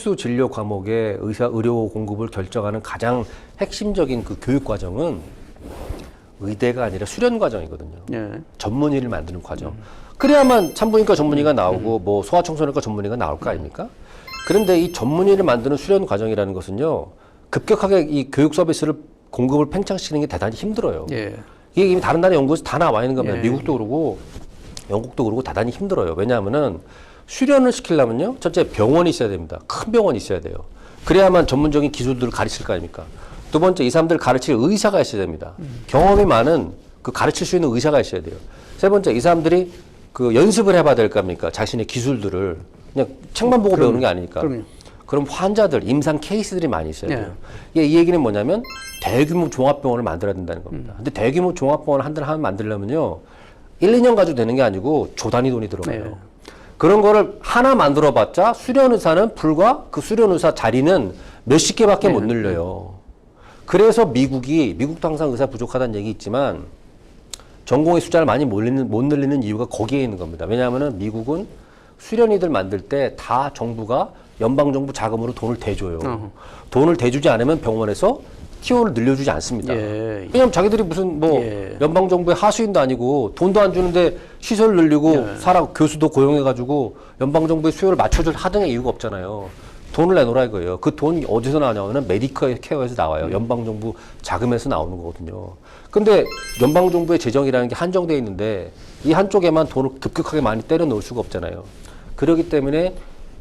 필수 진료 과목의 의료 공급을 결정하는 가장 핵심적인 그 교육 과정은 의대가 아니라 수련 과정이거든요. 예. 전문의를 만드는 과정. 그래야만 산부인과 전문의가 나오고 뭐 소아청소년과 전문의가 나올 거 아닙니까? 그런데 이 전문의를 만드는 수련 과정이라는 것은요, 급격하게 이 교육 서비스를 공급을 팽창시키는 게 대단히 힘들어요. 예. 이게 이미 다른 나라 연구에서 다 나와 있는 겁니다. 예. 미국도 그러고 영국도 그러고 대단히 힘들어요. 왜냐하면은 수련을 시키려면요, 첫째 병원이 있어야 됩니다. 큰 병원이 있어야 돼요. 그래야만 전문적인 기술들을 가르칠 거 아닙니까? 두 번째, 이 사람들 가르칠 의사가 있어야 됩니다. 경험이 많은 그 가르칠 수 있는 의사가 있어야 돼요. 세 번째, 이 사람들이 그 연습을 해봐야 될 거 아닙니까? 자신의 기술들을 그냥 책만 보고 배우는 게 아니니까. 그럼요. 그럼 환자들, 임상 케이스들이 많이 있어야 돼요. 예. 이 얘기는 뭐냐면 대규모 종합병원을 만들어야 된다는 겁니다. 근데 대규모 종합병원을 한 대를 만들려면요, 1, 2년 가지고 되는 게 아니고 조 단위 돈이 들어가요. 네. 그런 거를 하나 만들어봤자 수련의사는 불과 그 수련의사 자리는 몇십 개밖에 못 늘려요. 그래서 미국도 항상 의사 부족하다는 얘기 있지만 전공의 숫자를 많이 못 늘리는 이유가 거기에 있는 겁니다. 왜냐하면 미국은 수련의들 만들 때 다 정부가 연방정부 자금으로 돈을 대줘요. 돈을 대주지 않으면 병원에서 티오를 늘려주지 않습니다. 예. 왜냐면 자기들이 무슨 뭐 연방정부의 하수인도 아니고 돈도 안 주는데 시설 늘리고 교수도 고용해가지고 연방정부의 수요를 맞춰줄 하등의 이유가 없잖아요. 돈을 내놓으라 이거예요. 그 돈 어디서 나오냐면 메디컬 케어에서 나와요. 연방정부 자금에서 나오는 거거든요. 근데 연방정부의 재정이라는 게 한정되어 있는데 이 한쪽에만 돈을 급격하게 많이 때려 넣을 수가 없잖아요. 그렇기 때문에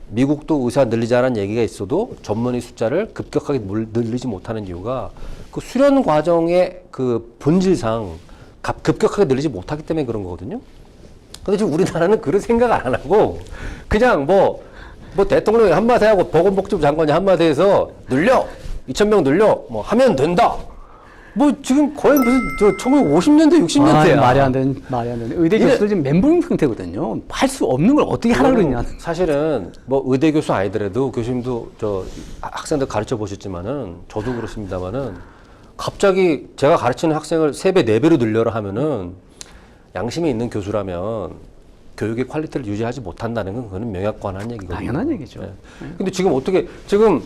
미국도 의사 늘리자라는 얘기가 있어도 전문의 숫자를 급격하게 늘리지 못하는 이유가 그 수련 과정의 그 본질상 급격하게 늘리지 못하기 때문에 그런 거거든요. 근데 지금 우리나라는 그런 생각 안 하고 그냥 뭐 대통령이 한마디 하고 보건복지부 장관이 한마디 해서 늘려! 2,000명 늘려! 뭐 하면 된다! 뭐 지금 거의 무슨 1950년대, 60년대야. 말이 안 되는. 의대 교수들 지금 멘붕 상태거든요. 할 수 없는 걸 어떻게 하라 그러냐. 사실은 뭐 의대 교수 아니더라도 교수님도 학생들 가르쳐 보셨지만은 저도 그렇습니다만은 갑자기 제가 가르치는 학생을 3배, 4배로 늘려라 하면은 양심이 있는 교수라면 교육의 퀄리티를 유지하지 못한다는 건 그거는 명약관한 얘기거든요. 당연한 얘기죠. 네. 근데 지금 지금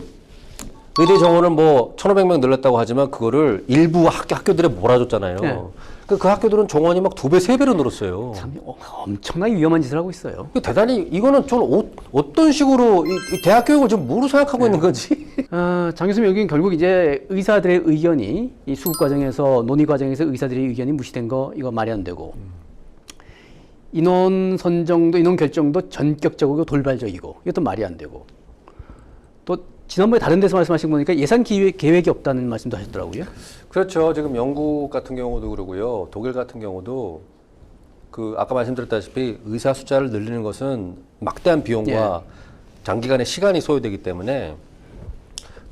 의대 정원을 뭐 1,500명 늘렸다고 하지만 그거를 일부 학교들에 몰아줬잖아요. 네. 그 학교들은 정원이 막 2배, 3배로 늘었어요. 참 엄청나게 위험한 짓을 하고 있어요. 대단히 이거는 저는 어떤 식으로 이 대학 교육을 지금 뭐로 생각하고 있는 거지? 장 교수님, 여기는 결국 이제 의사들의 의견이 이 수급 과정에서 논의 과정에서 의사들의 의견이 무시된 거 이거 말이 안 되고 인원 선정도 인원 결정도 전격적이고 돌발적이고 이것도 말이 안 되고 또 지난번에 다른 데서 말씀하신 거 보니까 예산 계획이 없다는 말씀도 하셨더라고요. 그렇죠. 지금 영국 같은 경우도 그러고요. 독일 같은 경우도 그 아까 말씀드렸다시피 의사 숫자를 늘리는 것은 막대한 비용과 장기간의 시간이 소요되기 때문에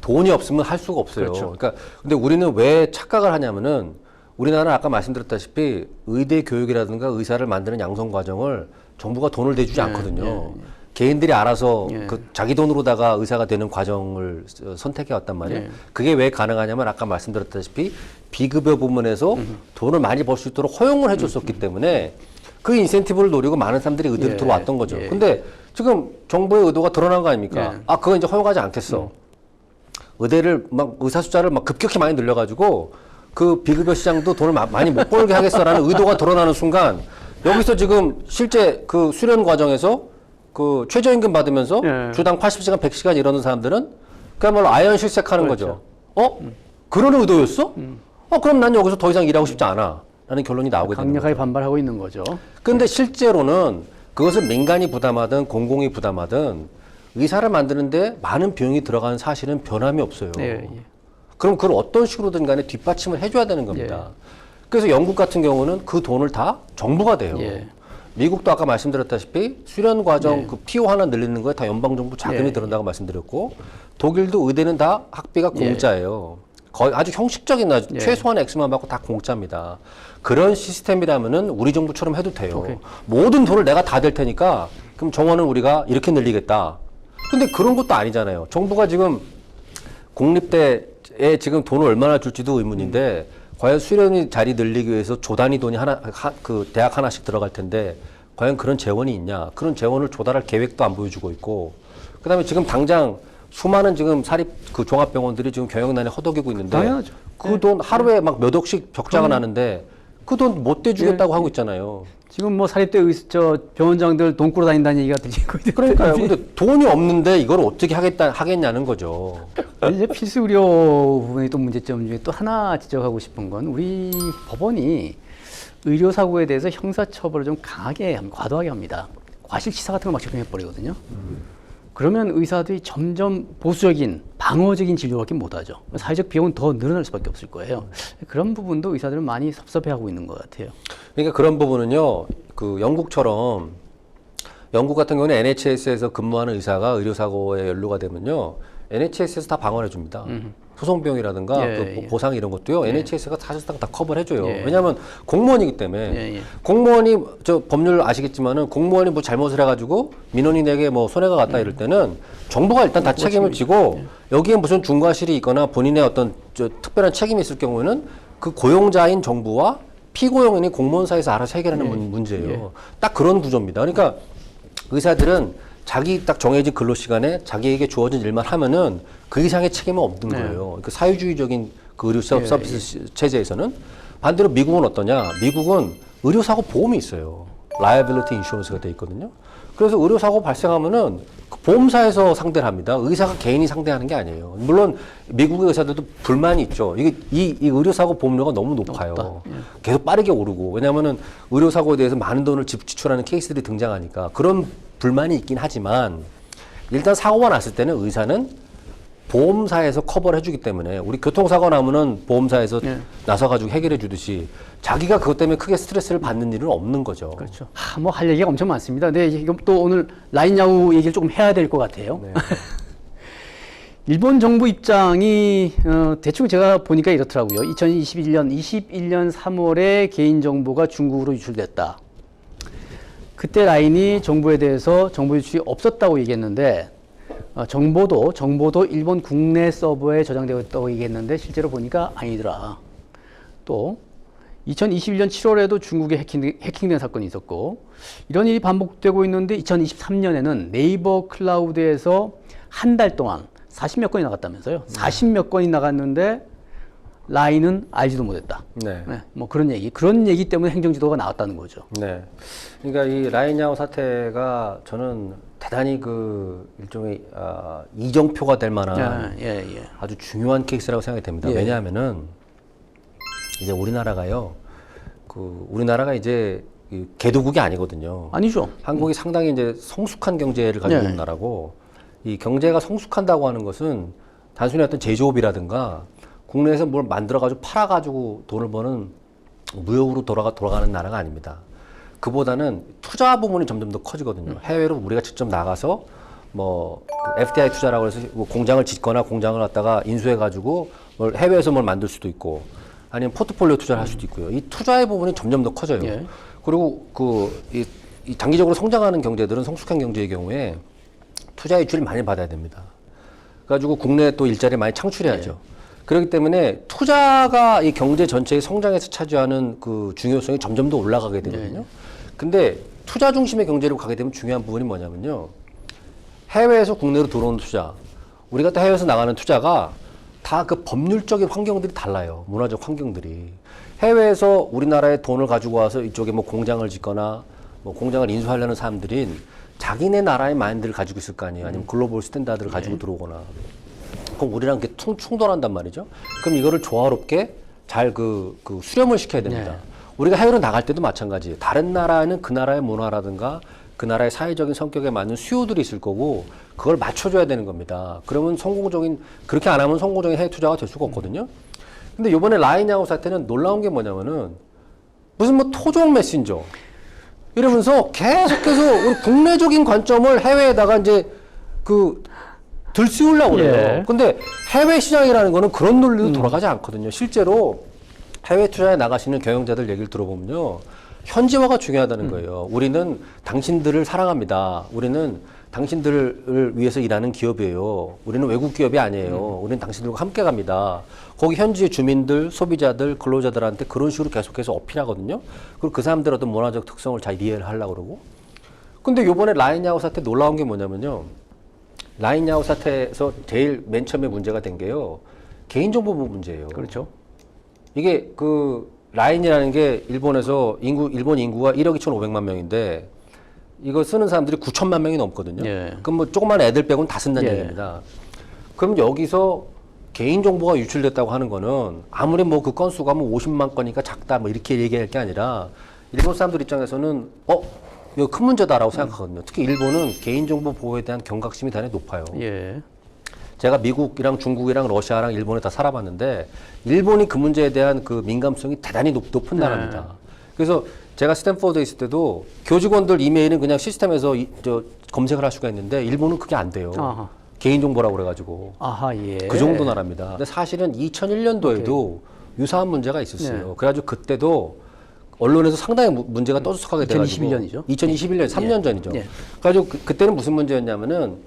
돈이 없으면 할 수가 없어요. 그렇죠. 그러니까 근데 우리는 왜 착각을 하냐면은 우리나라는 아까 말씀드렸다시피 의대 교육이라든가 의사를 만드는 양성 과정을 정부가 돈을 대주지 않거든요. 개인들이 알아서 그 자기 돈으로다가 의사가 되는 과정을 선택해 왔단 말이에요. 그게 왜 가능하냐면 아까 말씀드렸다시피 비급여 부문에서 돈을 많이 벌 수 있도록 허용을 해줬었기 때문에 그 인센티브를 노리고 많은 사람들이 의대로 들어왔던 거죠. 근데 지금 정부의 의도가 드러난 거 아닙니까? 아, 그거 이제 허용하지 않겠어. 의대를 의사 숫자를 급격히 많이 늘려가지고 그 비급여 시장도 돈을 많이 못 벌게 하겠어라는 의도가 드러나는 순간 여기서 지금 실제 그 수련 과정에서 그 최저임금 받으면서 주당 80시간, 100시간 이러는 사람들은 그야말로 아연 실색하는 거죠. 그런 의도였어? 그럼 난 여기서 더 이상 일하고 싶지 않아. 라는 결론이 나오게 되는 거죠. 강력하게 반발하고 있는 거죠. 근데 실제로는 그것은 민간이 부담하든 공공이 부담하든 의사를 만드는데 많은 비용이 들어가는 사실은 변함이 없어요. 그럼 그걸 어떤 식으로든 간에 뒷받침을 해줘야 되는 겁니다. 그래서 영국 같은 경우는 그 돈을 다 정부가 돼요. 미국도 아까 말씀드렸다시피 수련 과정 그 피오 하나 늘리는 거에 다 연방정부 자금이 들어간다고 말씀드렸고 독일도 의대는 다 학비가 공짜예요. 거의 아주 형식적인 최소한의 액수만 받고 다 공짜입니다. 그런 시스템이라면은 우리 정부처럼 해도 돼요. 모든 돈을 내가 다 댈 테니까 그럼 정원은 우리가 이렇게 늘리겠다. 근데 그런 것도 아니잖아요. 정부가 지금 공립대에 지금 돈을 얼마나 줄지도 의문인데 과연 수련의 자리 늘리기 위해서 조 단위 돈이 그 대학 하나씩 들어갈 텐데 과연 그런 재원이 있냐? 그런 재원을 조달할 계획도 안 보여주고 있고 그다음에 지금 당장 수많은 지금 사립 그 종합병원들이 지금 경영난에 허덕이고 있는데 당연하죠. 그 돈 하루에 막 몇 억씩 적자가 나는데 그 돈 못 대주겠다고 하고 있잖아요. 지금 뭐 사립대 병원장들 돈 꾸러 다닌다는 얘기가 들리고 있는데. 그러니까요. 근데 돈이 없는데 이걸 어떻게 하겠냐는 거죠. 이제 필수 의료 부분의 또 문제점 중에 또 하나 지적하고 싶은 건 우리 법원이 의료 사고에 대해서 형사 처벌을 좀 강하게 과도하게 합니다. 과실치사 같은 거 막 적용해 버리거든요. 그러면 의사들이 점점 보수적인 방어적인 진료밖에 못하죠. 사회적 비용은 더 늘어날 수밖에 없을 거예요. 그런 부분도 의사들은 많이 섭섭해하고 있는 것 같아요. 그러니까 그런 부분은요. 그 영국처럼 영국 같은 경우는 NHS에서 근무하는 의사가 의료사고에 연루가 되면요. NHS에서 다 방어해 줍니다. 소송 비용이라든가 그 보상 이런 것도요. NHS가 사실상 다 커버를 해줘요. 왜냐하면 공무원이기 때문에 공무원이 저 법률 아시겠지만은 공무원이 뭐 잘못을 해가지고 민원인에게 뭐 손해가 갔다 이럴 때는 정부가 일단 다 책임을 지고 여기에 무슨 중과실이 있거나 본인의 어떤 저 특별한 책임이 있을 경우에는 그 고용자인 정부와 피고용인이 공무원 사이에서 알아서 해결하는 문제예요. 딱 그런 구조입니다. 그러니까 의사들은 자기 딱 정해진 근로 시간에 자기에게 주어진 일만 하면은 그 이상의 책임은 없는 거예요. 그 사회주의적인 그 의료 서비스 체제에서는 반대로 미국은 어떠냐? 미국은 의료사고 보험이 있어요. 라이애빌리티 인슈런스가 돼 있거든요. 그래서 의료사고 발생하면은 그 보험사에서 상대를 합니다. 의사가 개인이 상대하는 게 아니에요. 물론 미국의 의사들도 불만이 있죠. 이 의료사고 보험료가 너무 높아요. 계속 빠르게 오르고. 왜냐하면은 의료사고에 대해서 많은 돈을 지출하는 케이스들이 등장하니까 그런 불만이 있긴 하지만 일단 사고가 났을 때는 의사는 보험사에서 커버를 해주기 때문에 우리 교통사고 나면은 보험사에서 나서가지고 해결해 주듯이 자기가 그것 때문에 크게 스트레스를 받는 일은 없는 거죠. 그렇죠. 뭐 할 얘기가 엄청 많습니다. 근데 이건 또 오늘 라인 야후 얘기를 조금 해야 될 것 같아요. 네. 일본 정부 입장이 대충 제가 보니까 이렇더라고요. 21년 3월에 개인정보가 중국으로 유출됐다. 그때 라인이 정보에 대해서 정보 유출이 없었다고 얘기했는데 정보도 일본 국내 서버에 저장되어 있다고 얘기했는데 실제로 보니까 아니더라. 또 2021년 7월에도 중국에 해킹된 사건이 있었고 이런 일이 반복되고 있는데 2023년에는 네이버 클라우드에서 한 달 동안 40몇 건이 나갔다면서요. 40몇 건이 나갔는데 라인은 알지도 못했다. 네. 뭐 그런 얘기 때문에 행정지도가 나왔다는 거죠. 네. 그러니까 이 라인야오 사태가 저는 대단히 그 일종의 이정표가 될 만한 아주 중요한 케이스라고 생각이 됩니다. 왜냐하면은 이제 우리나라가요. 우리나라가 이제 개도국이 아니거든요. 아니죠. 한국이 상당히 이제 성숙한 경제를 가지고 있는 나라고 이 경제가 성숙한다고 하는 것은 단순히 어떤 제조업이라든가 국내에서 뭘 만들어가지고 팔아가지고 돈을 버는 무역으로 돌아가는 나라가 아닙니다. 그보다는 투자 부분이 점점 더 커지거든요. 해외로 우리가 직접 나가서 뭐 FDI 투자라고 해서 공장을 짓거나 공장을 갖다가 인수해가지고 뭘 해외에서 뭘 만들 수도 있고 아니면 포트폴리오 투자를 할 수도 있고요. 이 투자의 부분이 점점 더 커져요. 그리고 이 장기적으로 성장하는 경제들은 성숙한 경제의 경우에 투자 유출을 많이 받아야 됩니다. 그래가지고 국내에 또 일자리 많이 창출해야죠. 그렇기 때문에 투자가 이 경제 전체의 성장에서 차지하는 그 중요성이 점점 더 올라가게 되거든요. 근데 투자 중심의 경제로 가게 되면 중요한 부분이 뭐냐면요. 해외에서 국내로 들어오는 투자, 우리가 또 해외에서 나가는 투자가 다 그 법률적인 환경들이 달라요. 문화적 환경들이. 해외에서 우리나라에 돈을 가지고 와서 이쪽에 뭐 공장을 짓거나 뭐 공장을 인수하려는 사람들인 자기네 나라의 마인드를 가지고 있을 거 아니에요. 아니면 글로벌 스탠다드를 가지고 들어오거나. 그럼 우리랑 이렇게 충돌한단 말이죠. 그럼 이거를 조화롭게 잘 수렴을 시켜야 됩니다. 우리가 해외로 나갈 때도 마찬가지예요. 다른 나라에는 그 나라의 문화라든가 그 나라의 사회적인 성격에 맞는 수요들이 있을 거고 그걸 맞춰줘야 되는 겁니다. 그러면 그렇게 안 하면 성공적인 해외 투자가 될 수가 없거든요. 근데 이번에 라인야오 사태는 놀라운 게 뭐냐면은 무슨 뭐 토종 메신저 이러면서 계속해서 우리 국내적인 관점을 해외에다가 이제 들씌우려고 그래요. 근데 해외 시장이라는 거는 그런 논리로 돌아가지 않거든요. 실제로 해외 투자에 나가시는 경영자들 얘기를 들어보면요. 현지화가 중요하다는 거예요. 우리는 당신들을 사랑합니다. 우리는 당신들을 위해서 일하는 기업이에요. 우리는 외국 기업이 아니에요. 우리는 당신들과 함께 갑니다. 거기 현지 주민들, 소비자들, 근로자들한테 그런 식으로 계속해서 어필하거든요. 그리고 그 사람들의 어떤 문화적 특성을 잘 이해를 하려고 그러고. 근데 요번에 라인야오 사태 놀라운 게 뭐냐면요. 라인 야후 사태에서 제일 맨 처음에 문제가 된 게요. 개인정보 보호 문제예요. 그렇죠. 이게 그 라인이라는 게 일본에서 일본 인구가 1억 2,500만 명인데 이거 쓰는 사람들이 9천만 명이 넘거든요. 예. 그럼 뭐 조그만 애들 빼고는 다 쓴다는 예. 얘기입니다. 그럼 여기서 개인정보가 유출됐다고 하는 거는 아무리 뭐 그 건수가 뭐 50만 건이니까 작다 뭐 이렇게 얘기할 게 아니라 일본 사람들 입장에서는 이거 큰 문제다라고 생각하거든요. 특히 일본은 개인정보 보호에 대한 경각심이 대단히 높아요. 예. 제가 미국이랑 중국이랑 러시아랑 일본에 다 살아봤는데 일본이 그 문제에 대한 그 민감성이 대단히 높은 나라입니다. 그래서 제가 스탠포드에 있을 때도 교직원들 이메일은 그냥 시스템에서 검색을 할 수가 있는데 일본은 그게 안 돼요. 아하. 개인정보라고 그래가지고. 아하, 예. 그 정도 나라입니다. 근데 사실은 2001년도에도 유사한 문제가 있었어요. 네. 그래가지고 그때도 언론에서 상당히 문제가 떠들썩하게 돼가지고 2021년이죠. 2021년 3년 전이죠. 예. 그래가지고 그때는 무슨 문제였냐면은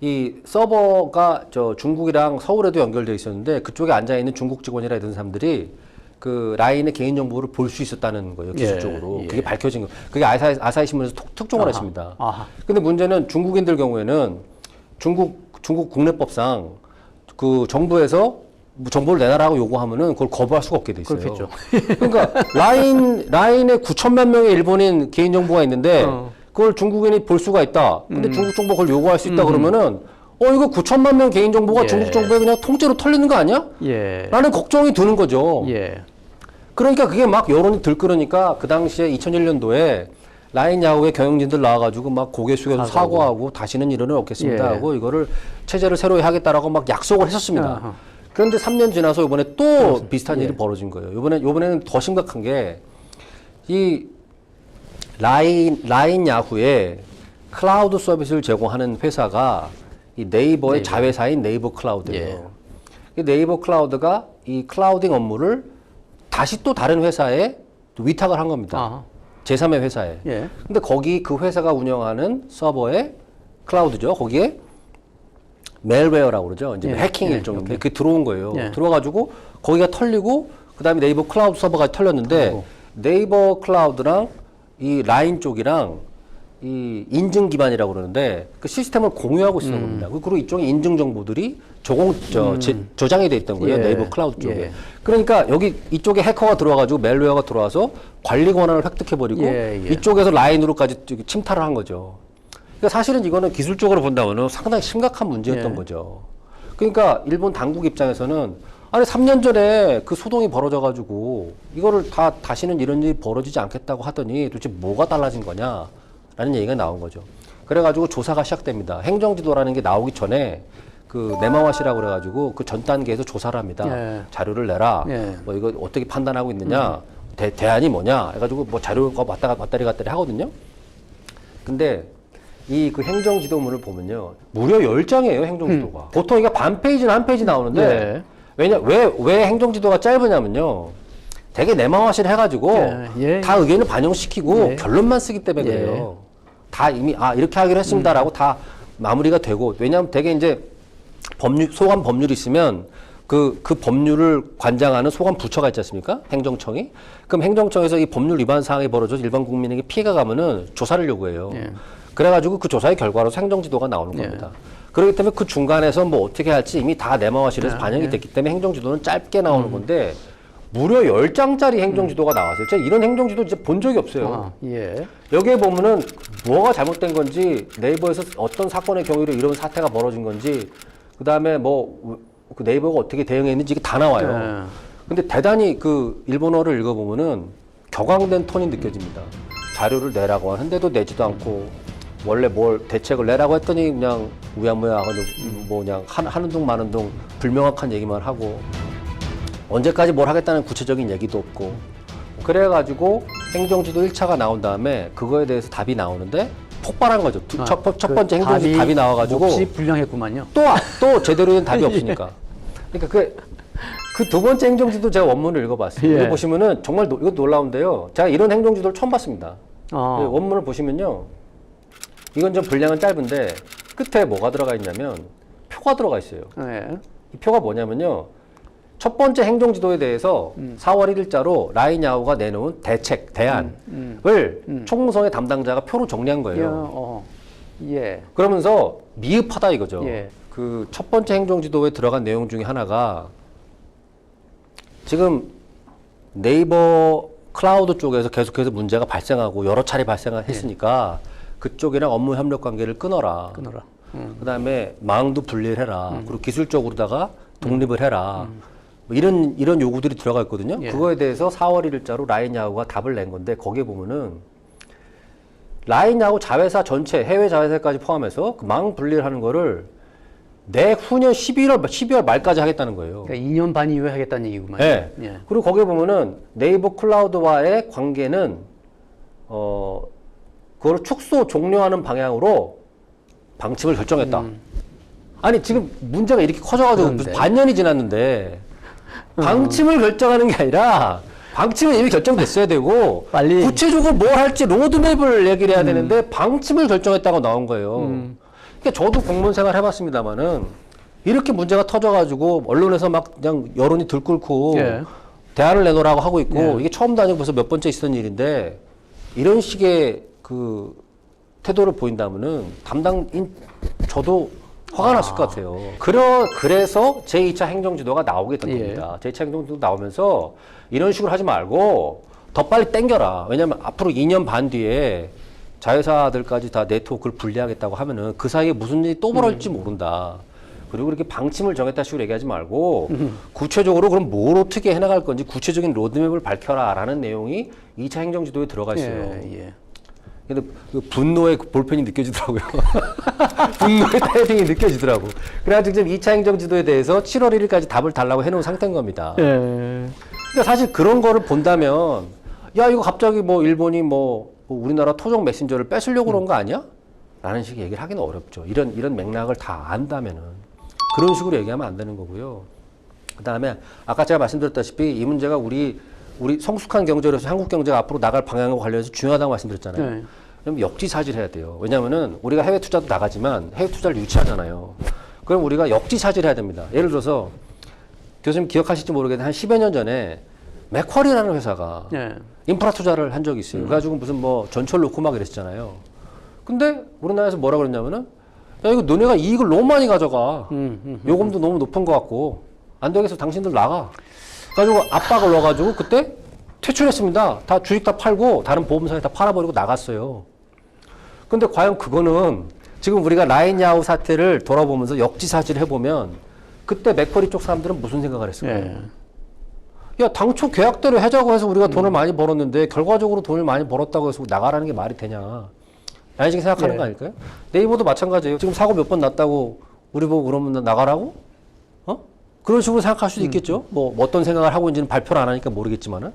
이 서버가 중국이랑 서울에도 연결돼 있었는데 그쪽에 앉아 있는 중국 직원이라 이런 사람들이 그 라인의 개인 정보를 볼 수 있었다는 거예요. 기술적으로. 예. 그게 밝혀진 거. 그게 아사히 신문에서 특종을 했습니다. 아하. 근데 문제는 중국인들 경우에는 중국 국내법상 그 정부에서 뭐 정보를 내놔라고 요구하면은 그걸 거부할 수가 없게 돼 있어요. 그렇겠죠. 그러니까 라인에 9천만 명의 일본인 개인 정보가 있는데 그걸 중국인이 볼 수가 있다. 근데 중국 정보 그걸 요구할 수 있다 그러면은 이거 9천만 명 개인 정보가 예. 중국 정보에 그냥 통째로 털리는 거 아니야? 예. 라는 걱정이 드는 거죠. 예. 그러니까 그게 막 여론이 들끓으니까 그 당시에 2001년도에 라인 야후의 경영진들 나와가지고 막 고개 숙여서 사과하고 다시는 이런 일 없겠습니다 예. 하고 이거를 체제를 새로 하겠다라고 막 약속을 했었습니다. 아하. 그런데 3년 지나서 이번에 또 비슷한 일이 벌어진 거예요. 이번에는 더 심각한 게 이 라인 야후에 클라우드 서비스를 제공하는 회사가 이 네이버의 자회사인 네이버 클라우드예요. 이 네이버 클라우드가 이 클라우딩 업무를 다시 또 다른 회사에 또 위탁을 한 겁니다. 아하. 제3의 회사에. 예. 근데 거기 그 회사가 운영하는 서버에 클라우드죠. 거기에 멜웨어라고 그러죠. 이제 해킹 일종인데 그게 들어온 거예요. 들어와가지고 거기가 털리고 그다음에 네이버 클라우드 서버가 털렸는데 네이버 클라우드랑 이 라인 쪽이랑 이 인증 기반이라고 그러는데 그 시스템을 공유하고 쓰는 겁니다. 그리고 이쪽에 인증 정보들이 저장이 돼 있던 거예요. 예. 네이버 클라우드 쪽에. 예. 그러니까 이쪽에 해커가 들어와가지고 멜웨어가 들어와서 관리 권한을 획득해버리고 이쪽에서 라인으로까지 침탈을 한 거죠. 그러니까 사실은 이거는 기술적으로 본다면 상당히 심각한 문제였던 거죠. 그러니까 일본 당국 입장에서는 아니 3년 전에 그 소동이 벌어져가지고 이거를 다시는 이런 일이 벌어지지 않겠다고 하더니 도대체 뭐가 달라진 거냐라는 얘기가 나온 거죠. 그래가지고 조사가 시작됩니다. 행정지도라는 게 나오기 전에 그 네마와시라고 그래가지고 그 전 단계에서 조사를 합니다. 자료를 내라. 뭐 이거 어떻게 판단하고 있느냐. 대안이 뭐냐. 해가지고 뭐 자료가 왔다리 갔다리 하거든요. 근데 이 그 행정지도문을 보면요. 무려 10장이에요, 행정지도가. 보통 이게 반 페이지나 한 페이지 나오는데 왜 행정지도가 짧으냐면요. 되게 내마와시를 해가지고 다 의견을 반영시키고 결론만 쓰기 때문에 그래요. 다 이미 이렇게 하기로 했습니다라고 다 마무리가 되고 왜냐하면 되게 이제 소관 법률이 있으면 그 법률을 관장하는 소관 부처가 있지 않습니까? 행정청이. 그럼 행정청에서 이 법률 위반 사항이 벌어져서 일반 국민에게 피해가 가면은 조사를 요구해요. 그래가지고 그 조사의 결과로 행정지도가 나오는 겁니다. 그렇기 때문에 그 중간에서 뭐 어떻게 할지 이미 다 네마와시에서 반영이 됐기 때문에 행정지도는 짧게 나오는 건데 무려 10장짜리 행정지도가 나왔어요. 제가 이런 행정지도 진짜 본 적이 없어요. 여기에 보면은 뭐가 잘못된 건지 네이버에서 어떤 사건의 경우로 이런 사태가 벌어진 건지 그다음에 뭐 그 네이버가 어떻게 대응했는지 이게 다 나와요. 근데 대단히 그 일본어를 읽어보면은 격앙된 톤이 느껴집니다. 자료를 내라고 하는데도 내지도 않고 원래 뭘 대책을 내라고 했더니 그냥 우야무야 뭐 그냥 하는 둥 마는 둥 불명확한 얘기만 하고 언제까지 뭘 하겠다는 구체적인 얘기도 없고 그래가지고 행정지도 1차가 나온 다음에 그거에 대해서 답이 나오는데 폭발한 거죠. 첫 번째 행정지도 답이 나와가지고 몹시 불량했구만요. 또 제대로 된 답이 없으니까. 그러니까 그 두 번째 행정지도 제가 원문을 읽어봤어요. 이거 보시면은 정말 이거 놀라운데요. 제가 이런 행정지도를 처음 봤습니다. 원문을 보시면요. 이건 좀 분량은 짧은데 끝에 뭐가 들어가 있냐면 표가 들어가 있어요. 이 표가 뭐냐면요. 첫 번째 행정지도에 대해서 4월 1일자로 라인 야후가 내놓은 대안을 총무성의 담당자가 표로 정리한 거예요. 예. 그러면서 미흡하다 이거죠. 예. 그 첫 번째 행정지도에 들어간 내용 중에 하나가 지금 네이버 클라우드 쪽에서 계속해서 문제가 발생하고 여러 차례 발생했으니까 그쪽이랑 업무 협력 관계를 끊어라. 끊어라. 그다음에 망도 분리를 해라. 그리고 기술적으로다가 독립을 해라. 뭐 이런 요구들이 들어가 있거든요. 예. 그거에 대해서 4월 1일자로 라인야후가 답을 낸 건데 거기에 보면은 라인야후 자회사 전체 해외 자회사까지 포함해서 그 망 분리를 하는 거를 내후년 12월 말까지 하겠다는 거예요. 그러니까 2년 반 이후에 하겠다는 얘기구만. 네. 예. 그리고 거기에 보면은 네이버 클라우드와의 관계는 그걸 축소 종료하는 방향으로 방침을 결정했다. 아니 지금 문제가 이렇게 커져가지고 무슨 반년이 지났는데 방침을 결정하는 게 아니라 방침은 이미 결정됐어야 되고 빨리. 구체적으로 뭘 할지 로드맵을 얘기를 해야 되는데 방침을 결정했다고 나온 거예요. 그러니까 저도 공무원 생활 해봤습니다만은 이렇게 문제가 터져가지고 언론에서 막 그냥 여론이 들끓고 예. 대안을 내놓으라고 하고 있고 이게 처음도 아니고 벌써 몇 번째 있었던 일인데 이런 식의 그 태도를 보인다면은 담당인 저도 화가 났을 것 같아요. 그래서 제2차 행정지도가 나오게 된 겁니다. 제2차 행정지도 나오면서 이런 식으로 하지 말고 더 빨리 땡겨라. 왜냐하면 앞으로 2년 반 뒤에 자회사들까지 다 네트워크를 분리하겠다고 하면은 그 사이에 무슨 일이 또 벌어질지 모른다. 그리고 이렇게 방침을 정했다 식으로 얘기하지 말고 구체적으로 그럼 뭘 어떻게 해나갈 건지 구체적인 로드맵을 밝혀라라는 내용이 2차 행정지도에 들어가 있어요. 예. 근데 그 분노의 볼펜이 느껴지더라고요. 분노의 타이핑이 느껴지더라고. 그래가지고 지금 2차 행정지도에 대해서 7월 1일까지 답을 달라고 해놓은 상태인 겁니다. 예. 그러니까 사실 그런 거를 본다면 야 이거 갑자기 뭐 일본이 뭐 우리나라 토종 메신저를 뺏으려고 그런 거 아니야? 라는 식의 얘기를 하기는 어렵죠. 이런 맥락을 다 안다면은 그런 식으로 얘기하면 안 되는 거고요. 그다음에 아까 제가 말씀드렸다시피 이 문제가 우리 성숙한 경제로서 한국 경제가 앞으로 나갈 방향과 관련해서 중요하다고 말씀드렸잖아요. 네. 그럼 역지사지를 해야 돼요. 왜냐하면은 우리가 해외 투자도 나가지만 해외 투자를 유치하잖아요. 그럼 우리가 역지사지를 해야 됩니다. 예를 들어서 교수님 기억하실지 모르겠는데 한 10여 년 전에 맥쿼리라는 회사가 인프라 투자를 한 적이 있어요. 그래가지고 무슨 뭐 전철 놓고 막 이랬잖아요. 근데 우리나라에서 뭐라 그랬냐면은 야 이거 너네가 이익을 너무 많이 가져가. 요금도 너무 높은 것 같고 안 되겠어 당신들 나가. 그래가지고 압박을 넣어가지고 그때 퇴출했습니다. 다 주식 다 팔고 다른 보험사에 다 팔아버리고 나갔어요. 근데 과연 그거는 지금 우리가 라인야후 사태를 돌아보면서 역지사지를 해보면 그때 맥쿼리 쪽 사람들은 무슨 생각을 했을까요? 야 당초 계약대로 하자고 해서 우리가 돈을 많이 벌었는데 결과적으로 돈을 많이 벌었다고 해서 나가라는 게 말이 되냐. 라는 식으로 생각하는 거 아닐까요? 네이버도 마찬가지예요. 지금 사고 몇 번 났다고 우리 보고 그러면 나가라고? 그런 식으로 생각할 수도 있겠죠. 뭐 어떤 생각을 하고 있는지는 발표를 안 하니까 모르겠지만은.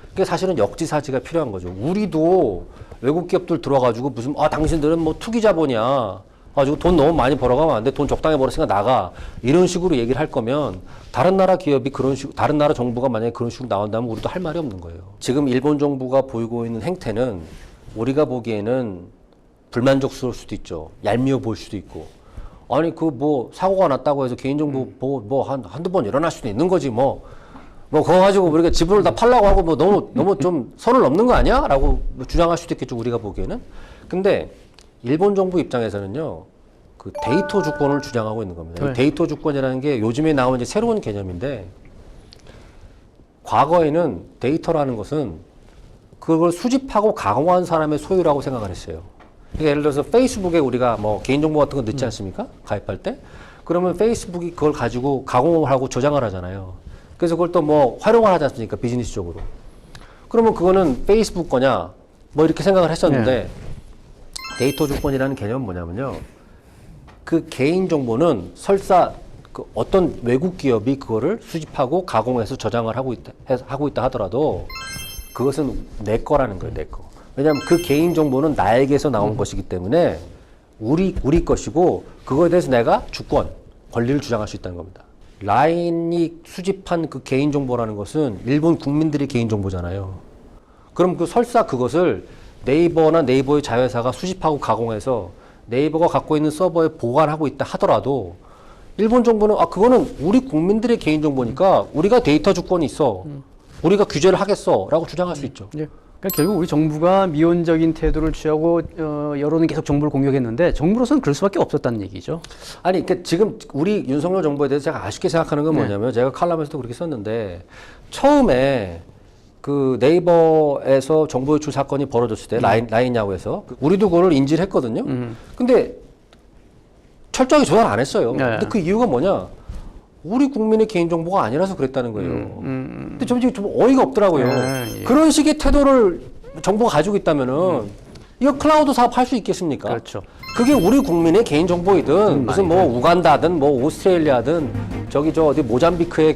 그게 사실은 역지사지가 필요한 거죠. 우리도 외국 기업들 들어와가지고 무슨, 당신들은 뭐 투기 자본이야. 가지고 돈 너무 많이 벌어가면 안 돼. 돈 적당히 벌었으니까 나가. 이런 식으로 얘기를 할 거면 다른 나라 기업이 그런 식으로, 다른 나라 정부가 만약에 그런 식으로 나온다면 우리도 할 말이 없는 거예요. 지금 일본 정부가 보이고 있는 행태는 우리가 보기에는 불만족스러울 수도 있죠. 얄미워 보일 수도 있고. 아니 그 뭐 사고가 났다고 해서 개인정보 뭐 한두 번 일어날 수도 있는 거지 뭐 그거 가지고 우리가 지분을 다 팔라고 하고 뭐 너무 좀 선을 넘는 거 아니야? 라고 주장할 수도 있겠죠. 우리가 보기에는. 근데 일본 정부 입장에서는요. 그 데이터 주권을 주장하고 있는 겁니다. 네. 데이터 주권이라는 게 요즘에 나온 이제 새로운 개념인데 과거에는 데이터라는 것은 그걸 수집하고 가공한 사람의 소유라고 생각을 했어요. 그러니까 예를 들어서 페이스북에 우리가 뭐 개인정보 같은 거 넣지 않습니까? 가입할 때? 그러면 페이스북이 그걸 가지고 가공을 하고 저장을 하잖아요. 그래서 그걸 또 뭐 활용을 하지 않습니까? 비즈니스적으로. 그러면 그거는 페이스북 거냐? 뭐 이렇게 생각을 했었는데 데이터 주권이라는 개념은 뭐냐면요. 그 개인정보는 설사 그 어떤 외국 기업이 그거를 수집하고 가공해서 저장을 하고 있다 하더라도 그것은 내 거라는 거예요. 내 거. 왜냐하면 그 개인 정보는 나에게서 나온 것이기 때문에 우리 것이고 그거에 대해서 내가 주권, 권리를 주장할 수 있다는 겁니다. 라인이 수집한 그 개인 정보라는 것은 일본 국민들의 개인 정보잖아요. 그럼 그 설사 그것을 네이버나 네이버의 자회사가 수집하고 가공해서 네이버가 갖고 있는 서버에 보관하고 있다 하더라도 일본 정부는 그거는 우리 국민들의 개인 정보니까 우리가 데이터 주권이 있어. 우리가 규제를 하겠어 라고 주장할 수 있죠. 그러니까 결국 우리 정부가 미온적인 태도를 취하고 여론은 계속 정부를 공격했는데 정부로서는 그럴 수밖에 없었다는 얘기죠. 아니, 그러니까 지금 우리 윤석열 정부에 대해서 제가 아쉽게 생각하는 건 뭐냐면 제가 칼럼에서도 그렇게 썼는데 처음에 그 네이버에서 정보 유출 사건이 벌어졌을 때 라인 야후에서 우리도 그걸 인지를 했거든요. 근데 철저하게 조사를 안 했어요. 근데 그 이유가 뭐냐? 우리 국민의 개인정보가 아니라서 그랬다는 거예요. 근데 좀 어이가 없더라고요. 그런 식의 태도를 정부가 가지고 있다면은 이거 클라우드 사업 할 수 있겠습니까? 그렇죠. 그게 우리 국민의 개인정보이든 무슨 뭐 우간다든 뭐 오스트레일리아든 저기 저 어디 모잠비크의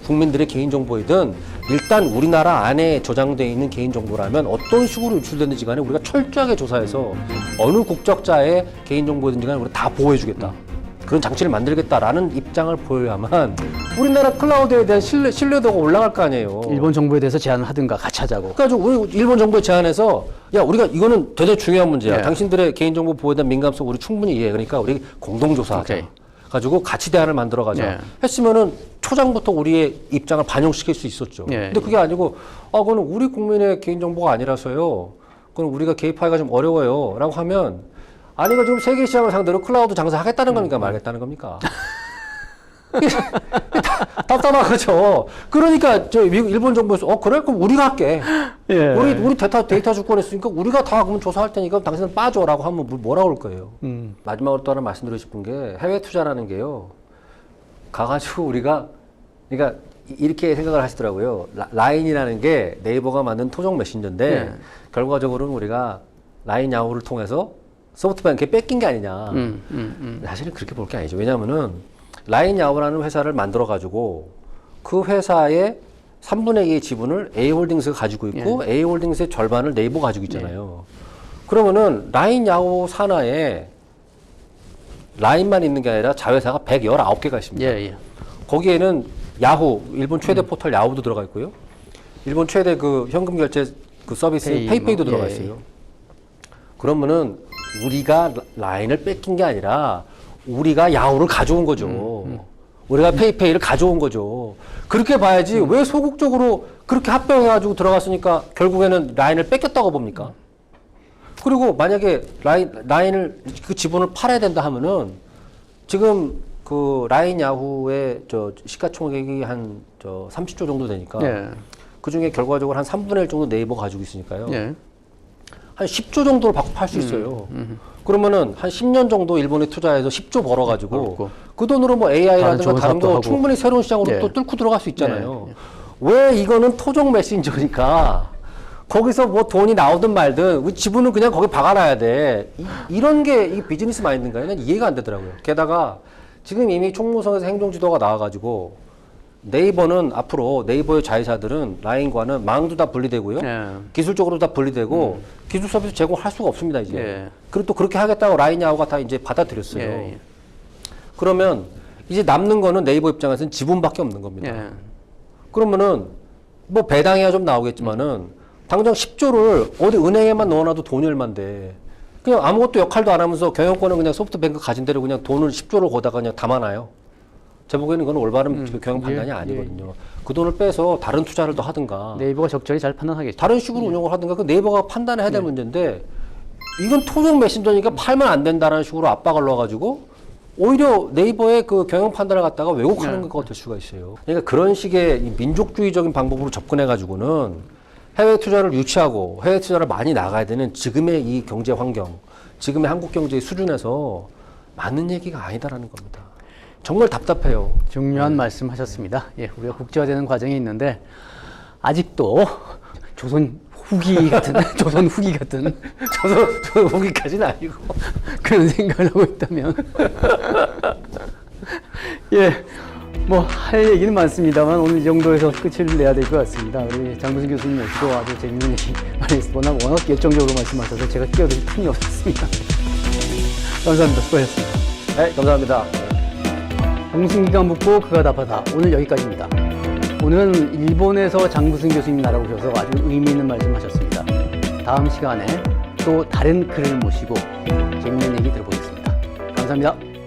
국민들의 개인정보이든 일단 우리나라 안에 저장되어 있는 개인정보라면 어떤 식으로 유출됐는지 간에 우리가 철저하게 조사해서 어느 국적자의 개인정보든지 간에 우리가 다 보호해주겠다. 그런 장치를 만들겠다라는 입장을 보여야만 우리나라 클라우드에 대한 신뢰도가 올라갈 거 아니에요. 일본 정부에 대해서 제안을 하든가 같이 하자고. 그래가지고 우리 일본 정부에 제안해서 야 우리가 이거는 대단히 중요한 문제야. 당신들의 개인정보 보호에 대한 민감성 우리 충분히 이해해. 그러니까 우리 공동조사하자. 오케이. 가지고 가치 대안을 만들어가자. 했으면은 초장부터 우리의 입장을 반영시킬 수 있었죠. 근데 그게 아니고 그거는 우리 국민의 개인정보가 아니라서요. 그건 우리가 개입하기가 좀 어려워요. 라고 하면 아니, 이거 지금 세계 시장을 상대로 클라우드 장사하겠다는 겁니까? 말겠다는 겁니까? 답답한 거죠. 그러니까, 저 미국, 일본 정부에서, 그래? 그럼 우리가 할게. 우리 데이터 주권 했으니까 우리가 다 그러면 조사할 테니까 당신은 빠져라고 하면 뭐라고 할 거예요. 마지막으로 또 하나 말씀드리고 싶은 게 해외 투자라는 게요. 가가지고 우리가, 그러니까 이렇게 생각을 하시더라고요. 라인이라는 게 네이버가 만든 토종 메신저인데 결과적으로는 우리가 라인 야후를 통해서 소프트뱅크에 뺏긴 게 아니냐. 사실은 그렇게 볼 게 아니죠. 왜냐면은 라인 야후라는 회사를 만들어가지고 그 회사의 3분의 2의 지분을 A홀딩스가 가지고 있고 A홀딩스의 절반을 네이버가 가지고 있잖아요. 그러면은 라인 야후 산하에 라인만 있는 게 아니라 자회사가 119개가 있습니다. 거기에는 야후, 일본 최대 포털 야후도 들어가 있고요. 일본 최대 그 현금 결제 그 서비스인 페이페이도 들어가 있어요. 그러면은 우리가 라인을 뺏긴 게 아니라 우리가 야후를 가져온 거죠. 우리가 페이페이를 가져온 거죠. 그렇게 봐야지 왜 소극적으로 그렇게 합병해가지고 들어갔으니까 결국에는 라인을 뺏겼다고 봅니까? 그리고 만약에 라인을 그 지분을 팔아야 된다 하면은 지금 그 라인 야후의 저 시가총액이 한 30조 정도 되니까 그 중에 결과적으로 한 3분의 1 정도 네이버 가지고 있으니까요. 한 10조 정도를 받고 팔 수 있어요. 그러면은 한 10년 정도 일본에 투자해서 10조 벌어가지고 그 돈으로 뭐 AI라든가 다른 거 충분히 새로운 시장으로 또 뚫고 들어갈 수 있잖아요. 왜 이거는 토종 메신저니까 거기서 뭐 돈이 나오든 말든 지분은 그냥 거기 박아놔야 돼. 이런 게 이 비즈니스 마인드인가요? 이해가 안 되더라고요. 게다가 지금 이미 총무성에서 행정지도가 나와가지고 네이버는 앞으로 네이버의 자회사들은 라인과는 망도 다 분리되고요. 기술적으로 다 분리되고 기술 서비스 제공할 수가 없습니다, 이제. 그리고 또 그렇게 하겠다고 라인 야후가 다 이제 받아들였어요. 그러면 이제 남는 거는 네이버 입장에서는 지분밖에 없는 겁니다. 그러면은 뭐 배당이야 좀 나오겠지만은 당장 10조를 어디 은행에만 넣어놔도 돈이 얼만데 그냥 아무것도 역할도 안 하면서 경영권은 그냥 소프트뱅크 가진 대로 그냥 돈을 10조를 거다가 그냥 담아놔요. 제 보기에는 그건 올바른 경영 판단이 아니거든요. 그 돈을 빼서 다른 투자를 더 하든가. 네이버가 적절히 잘 판단하겠죠. 다른 식으로 운영을 하든가. 그 네이버가 판단해야 될 문제인데 이건 토종 메신저니까 팔면 안 된다는 식으로 압박을 넣어가지고 오히려 네이버의 그 경영 판단을 갖다가 왜곡하는 것가 될 수가 있어요. 그러니까 그런 식의 이 민족주의적인 방법으로 접근해가지고는 해외 투자를 유치하고 해외 투자를 많이 나가야 되는 지금의 이 경제 환경, 지금의 한국 경제의 수준에서 맞는 얘기가 아니다라는 겁니다. 정말 답답해요. 중요한 말씀하셨습니다. 우리가 국제화되는 과정이 있는데 아직도 조선 후기 같은 조선 후기까지는 아니고 그런 생각을 하고 있다면 뭐 할 얘기는 많습니다만 오늘 이 정도에서 끝을 내야 될 것 같습니다. 우리 장무승 교수님 역시도 아주 재밌는 얘기 많이 했고 워낙 열정적으로 말씀하셔서 제가 끼어들 틈이 없었습니다. 감사합니다. 수고하셨습니다. 네, 감사합니다. 공승기가 묻고 그가 답하다. 오늘 여기까지입니다. 오늘은 일본에서 장무승 교수님 날아오셔서 아주 의미 있는 말씀하셨습니다. 다음 시간에 또 다른 글을 모시고 재밌는 얘기 들어보겠습니다. 감사합니다.